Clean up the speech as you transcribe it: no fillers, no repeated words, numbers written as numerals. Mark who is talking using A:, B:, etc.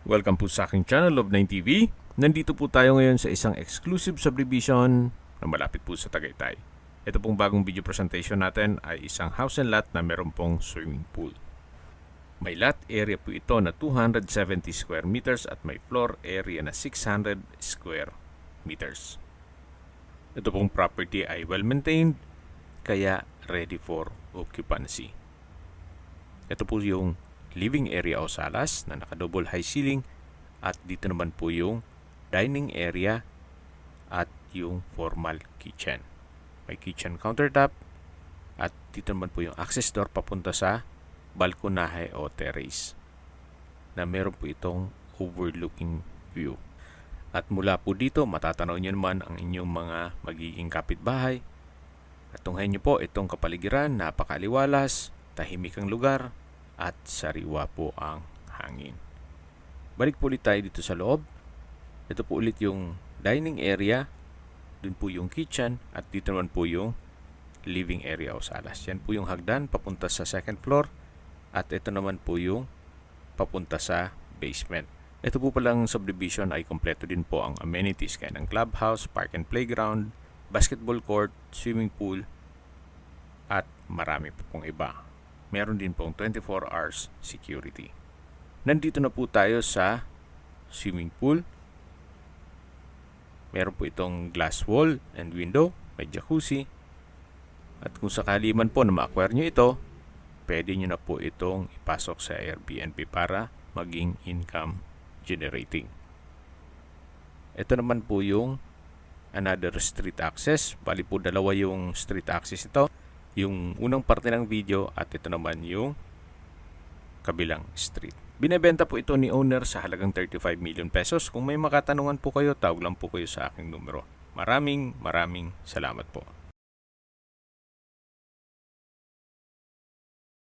A: Welcome po sa aking channel of 9TV. Nandito po tayo ngayon sa isang exclusive subdivision na malapit po sa Tagaytay. Ito pong bagong video presentation natin ay isang house and lot na meron pong swimming pool. May lot area po ito na 270 square meters at may floor area na 600 square meters. Ito pong property ay well maintained kaya ready for occupancy. Ito po yung living area o salas na naka-double high ceiling at dito naman po yung dining area at yung formal kitchen. May kitchen countertop at dito naman po yung access door papunta sa balkonahe o terrace na meron po itong overlooking view. At mula po dito matatanaw nyo naman ang inyong mga magiging kapitbahay. At tunghayin nyo po itong kapaligiran, napakaliwalas, tahimik ang lugar at sariwa po ang hangin. Balik po ulit tayo dito sa loob. Ito po ulit yung dining area. Dun po yung kitchen at dito naman po yung living area o salas. Yan po yung hagdan papunta sa second floor at ito naman po yung papunta sa basement. Ito po palang subdivision ay kompleto din po ang amenities kaya ng clubhouse, park and playground, basketball court, swimming pool at marami po pong iba. Meron din pong 24 hours security. Nandito na po tayo sa swimming pool. Meron po itong glass wall and window, may jacuzzi. At kung sakali man po na ma-acquire nyo ito, pwede nyo na po itong ipasok sa Airbnb para maging income generating. Ito naman po yung another street access. Bali po dalawa yung street access ito. Yung unang parte ng video at ito naman yung kabilang street. Binebenta po ito ni owner sa halagang 35 million pesos. Kung may makatanungan po kayo, tawag lang po kayo sa aking numero. Maraming salamat po.